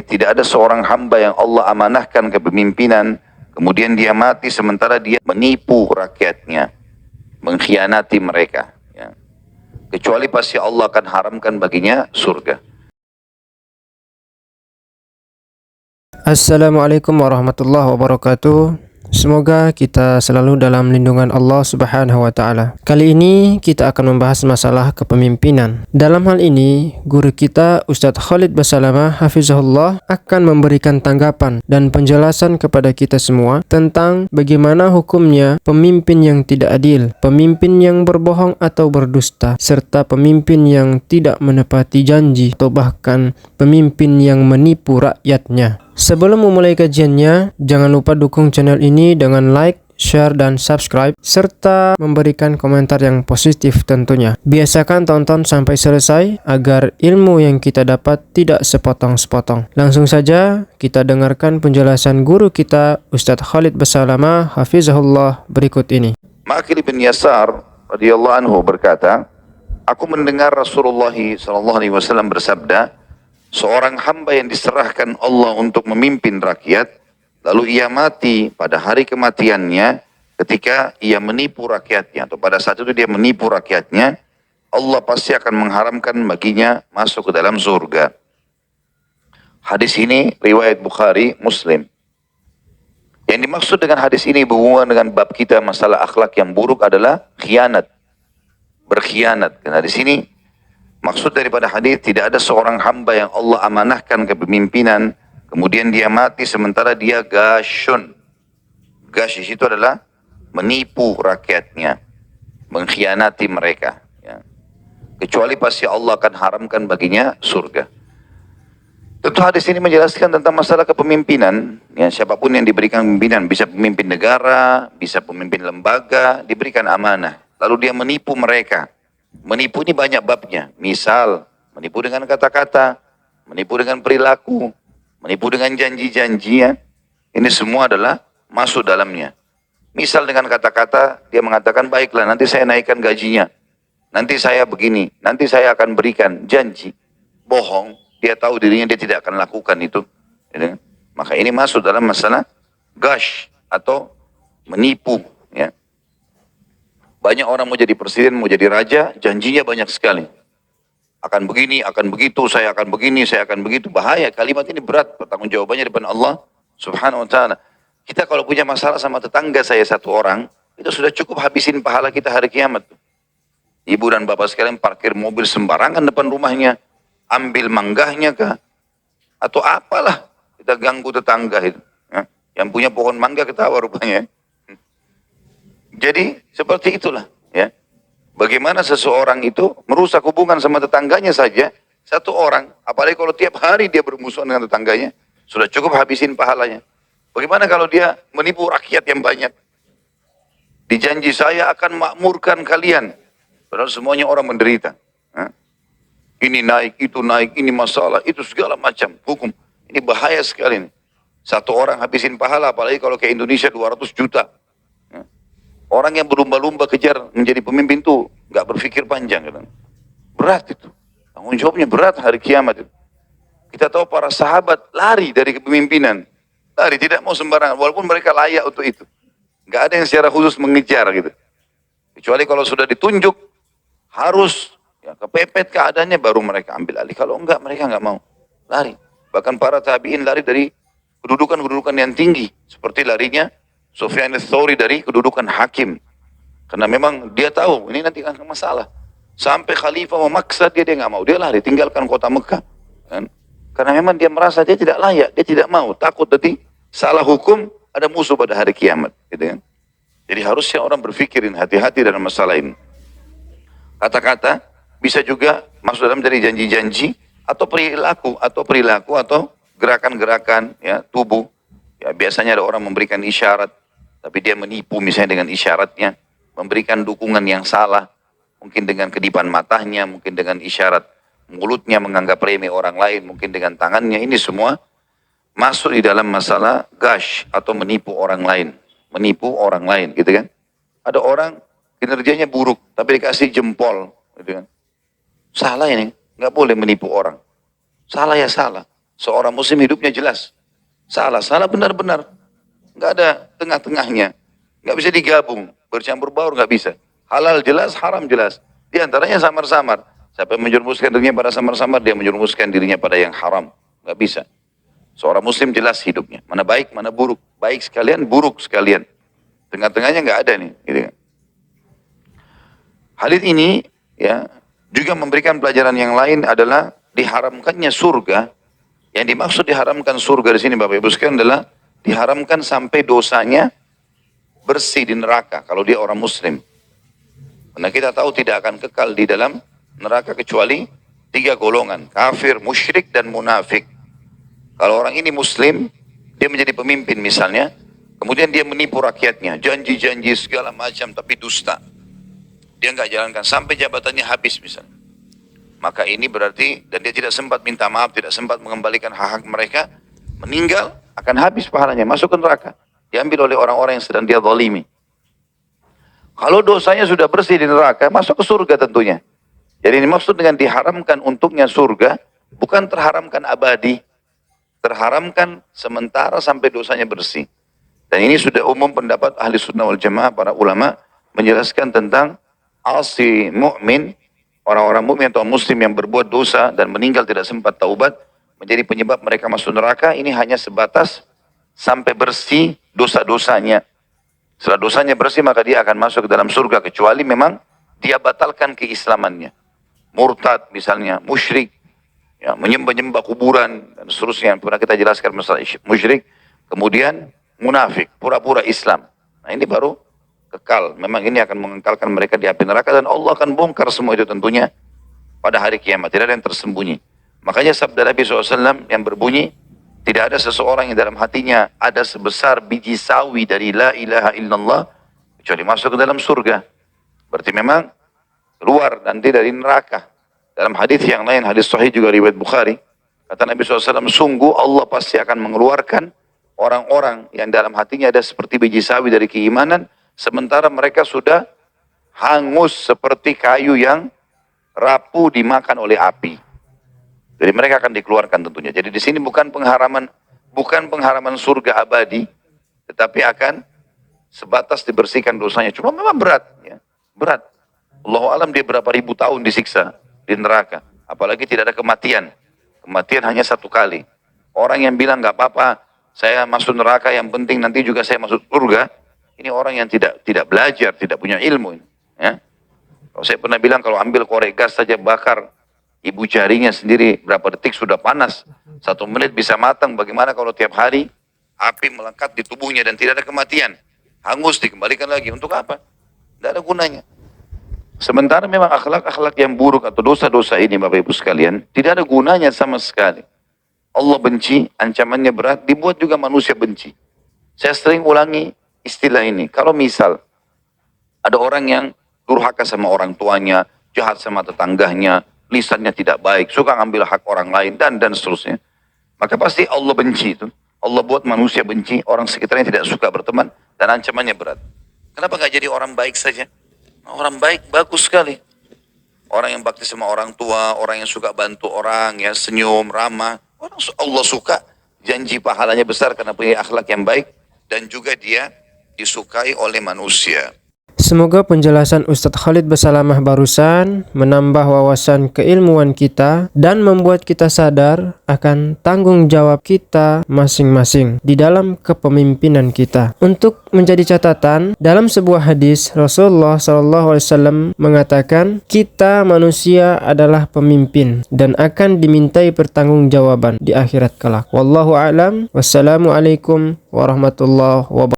tidak ada seorang hamba yang Allah amanahkan kepemimpinan, kemudian dia mati sementara dia menipu rakyatnya, mengkhianati mereka. Ya. Kecuali pasti Allah akan haramkan baginya surga. Assalamualaikum warahmatullahi wabarakatuh. Semoga kita selalu dalam lindungan Allah Subhanahu wa taala. Kali ini kita akan membahas masalah kepemimpinan. Dalam hal ini, guru kita Ustadz Khalid Basalamah hafizahullah akan memberikan tanggapan dan penjelasan kepada kita semua tentang bagaimana hukumnya pemimpin yang tidak adil, pemimpin yang berbohong atau berdusta, serta pemimpin yang tidak menepati janji atau bahkan pemimpin yang menipu rakyatnya. Sebelum memulai kajiannya, jangan lupa dukung channel ini dengan like, share, dan subscribe, serta memberikan komentar yang positif tentunya. Biasakan tonton sampai selesai agar ilmu yang kita dapat tidak sepotong-sepotong. Langsung saja kita dengarkan penjelasan guru kita Ustadz Khalid Basalamah hafizahullah berikut ini. Ma'qil bin Yasar radhiyallahu anhu berkata, aku mendengar Rasulullah SAW bersabda, seorang hamba yang diserahkan Allah untuk memimpin rakyat, lalu ia mati pada hari kematiannya ketika ia menipu rakyatnya, atau pada saat itu dia menipu rakyatnya, Allah pasti akan mengharamkan baginya masuk ke dalam surga. Hadis ini riwayat Bukhari, Muslim. Yang dimaksud dengan hadis ini berhubungan dengan bab kita masalah akhlak yang buruk adalah khianat, berkhianat. Karena di sini maksud daripada hadis, tidak ada seorang hamba yang Allah amanahkan kepemimpinan, kemudian dia mati sementara dia gasyun. Gash itu adalah menipu rakyatnya, mengkhianati mereka. Ya. Kecuali pasti Allah akan haramkan baginya surga. Tentu hadis ini menjelaskan tentang masalah kepemimpinan. Ya, siapapun yang diberikan pemimpinan, bisa pemimpin negara, bisa pemimpin lembaga, diberikan amanah. Lalu dia menipu mereka. Menipu ini banyak babnya. Misal, menipu dengan kata-kata, menipu dengan perilaku, menipu dengan janji-janji. Ya. Ini semua adalah masuk dalamnya. Misal dengan kata-kata, dia mengatakan, baiklah nanti saya naikkan gajinya. Nanti saya begini, nanti saya akan berikan janji. Bohong, dia tahu dirinya dia tidak akan lakukan itu. Ya. Maka ini masuk dalam masalah gash atau menipu. Ya. Banyak orang mau jadi presiden, mau jadi raja, janjinya banyak sekali. Akan begini, akan begitu, saya akan begini, saya akan begitu. Bahaya, kalimat ini berat, pertanggungjawabannya di depan Allah Subhanahu wa ta'ala. Kita kalau punya masalah sama tetangga saya satu orang, itu sudah cukup habisin pahala kita hari kiamat. Ibu dan bapak sekalian parkir mobil sembarangan depan rumahnya, ambil manggahnya kah? Atau apalah, kita ganggu tetangga itu. Ya. Yang punya pohon mangga ketawa rupanya. Jadi seperti itulah, ya. Bagaimana seseorang itu merusak hubungan sama tetangganya saja, satu orang, apalagi kalau tiap hari dia bermusuhan dengan tetangganya, sudah cukup habisin pahalanya. Bagaimana kalau dia menipu rakyat yang banyak? Dijanji saya akan makmurkan kalian, padahal semuanya orang menderita. Ha? Ini naik, itu naik, ini masalah, itu segala macam hukum. Ini bahaya sekali nih. Satu orang habisin pahala, apalagi kalau ke Indonesia 200 juta. Orang yang berlumba-lumba kejar menjadi pemimpin itu nggak berpikir panjang, kan? Berat itu. Tanggung jawabnya berat hari kiamat itu. Kita tahu para sahabat lari dari kepemimpinan, lari tidak mau sembarangan, walaupun mereka layak untuk itu. Nggak ada yang secara khusus mengejar gitu. Kecuali kalau sudah ditunjuk harus ya, kepepet keadaannya baru mereka ambil alih. Kalau enggak mereka nggak mau lari. Bahkan para tabi'in lari dari kedudukan-kedudukan yang tinggi, seperti larinya Sufyan ats-Tsauri dari kedudukan hakim. Karena memang dia tahu ini nanti akan masalah. Sampai khalifah memaksa dia nggak mau. Dia lari, tinggalkan kota Mekah. Kan? Karena memang dia merasa dia tidak layak, dia tidak mau. Takut nanti salah hukum, ada musuh pada hari kiamat. Gitu kan? Jadi harusnya orang berpikirin hati-hati dalam masalah ini. Kata-kata bisa juga masuk dalam dari janji-janji atau perilaku atau gerakan-gerakan ya, tubuh. Ya, biasanya ada orang memberikan isyarat, tapi dia menipu misalnya dengan isyaratnya, memberikan dukungan yang salah, mungkin dengan kedipan matanya, mungkin dengan isyarat mulutnya menganggap remeh orang lain, mungkin dengan tangannya. Ini semua masuk di dalam masalah gash atau menipu orang lain, gitu kan? Ada orang kinerjanya buruk, tapi dikasih jempol, gitu kan? Salah ini, nggak boleh menipu orang. Salah ya salah. seorang muslim hidupnya jelas. Salah benar-benar. Nggak ada tengah-tengahnya. Nggak bisa digabung. Bercampur baur nggak bisa. Halal jelas, haram jelas. Di antaranya samar-samar. Siapa yang menjerumuskan dirinya pada samar-samar, dia menjerumuskan dirinya pada yang haram. Nggak bisa. Seorang muslim jelas hidupnya. Mana baik, mana buruk. Baik sekalian, buruk sekalian. Tengah-tengahnya nggak ada nih. Gitu kan. Hadits ini ya juga memberikan pelajaran yang lain adalah diharamkannya surga. Yang dimaksud diharamkan surga di sini Bapak Ibu sekalian adalah diharamkan sampai dosanya bersih di neraka kalau dia orang muslim. Karena kita tahu tidak akan kekal di dalam neraka kecuali 3 golongan, kafir, musyrik dan munafik. Kalau orang ini muslim, dia menjadi pemimpin misalnya, kemudian dia menipu rakyatnya, janji-janji segala macam tapi dusta. Dia nggak jalankan sampai jabatannya habis misalnya. Maka ini berarti, dan dia tidak sempat minta maaf, tidak sempat mengembalikan hak-hak mereka, meninggal akan habis pahalanya, masuk ke neraka. Diambil oleh orang-orang yang sedang dia zalimi. Kalau dosanya sudah bersih di neraka, masuk ke surga tentunya. Jadi ini maksud dengan diharamkan untuknya surga, bukan terharamkan abadi. Terharamkan sementara sampai dosanya bersih. Dan ini sudah umum pendapat ahli sunnah wal jamaah, para ulama, menjelaskan tentang asi mu'min, orang-orang mukmin atau muslim yang berbuat dosa dan meninggal tidak sempat taubat, menjadi penyebab mereka masuk neraka, ini hanya sebatas sampai bersih dosa-dosanya. Setelah dosanya bersih, maka dia akan masuk ke dalam surga, kecuali memang dia batalkan keislamannya. Murtad misalnya, musyrik, ya, menyembah-nyembah kuburan, dan seterusnya. Pernah kita jelaskan masalah musyrik. Kemudian munafik, pura-pura Islam. Nah ini baru kekal. Memang ini akan mengekalkan mereka di api neraka, dan Allah akan bongkar semua itu tentunya pada hari kiamat. Tidak ada yang tersembunyi. Makanya sabda Nabi SAW yang berbunyi, tidak ada seseorang yang dalam hatinya ada sebesar biji sawi dari la ilaha illallah, kecuali masuk ke dalam surga. Berarti memang keluar nanti dari neraka. Dalam hadis yang lain, hadis sahih juga riwayat Bukhari, kata Nabi SAW, sungguh Allah pasti akan mengeluarkan orang-orang yang dalam hatinya ada seperti biji sawi dari keimanan, sementara mereka sudah hangus seperti kayu yang rapuh dimakan oleh api. Jadi mereka akan dikeluarkan tentunya. Jadi di sini bukan pengharaman surga abadi, tetapi akan sebatas dibersihkan dosanya. Cuma memang berat, ya. Berat. Allahu alam dia berapa ribu tahun disiksa di neraka. Apalagi tidak ada kematian. Kematian hanya 1 kali. Orang yang bilang nggak apa-apa, saya masuk neraka, yang penting nanti juga saya masuk surga. Ini orang yang tidak belajar, tidak punya ilmu. Ya. Kalau saya pernah bilang, kalau ambil korek gas saja bakar ibu jarinya sendiri, berapa detik sudah panas. 1 menit bisa matang. Bagaimana kalau tiap hari api melekat di tubuhnya dan tidak ada kematian? Hangus, dikembalikan lagi. Untuk apa? Tidak ada gunanya. Sementara memang akhlak-akhlak yang buruk atau dosa-dosa ini Bapak Ibu sekalian, tidak ada gunanya sama sekali. Allah benci, ancamannya berat, dibuat juga manusia benci. Saya sering ulangi istilah ini. Kalau misal ada orang yang durhaka sama orang tuanya, jahat sama tetangganya, lisannya tidak baik, suka ngambil hak orang lain, dan seterusnya, maka pasti Allah benci itu. Allah buat manusia benci, orang sekitarnya tidak suka berteman, dan ancamannya berat. Kenapa nggak jadi orang baik saja? Orang baik bagus sekali. Orang yang bakti sama orang tua, orang yang suka bantu orang, ya senyum, ramah. Allah suka, janji pahalanya besar karena punya akhlak yang baik, dan juga dia disukai oleh manusia. Semoga penjelasan Ustadz Khalid Basalamah barusan menambah wawasan keilmuan kita dan membuat kita sadar akan tanggung jawab kita masing-masing di dalam kepemimpinan kita. Untuk menjadi catatan, dalam sebuah hadis Rasulullah SAW mengatakan, kita manusia adalah pemimpin dan akan dimintai pertanggungjawaban di akhirat kelak. Wallahu a'lam. Wassalamualaikum warahmatullahi wabarakatuh.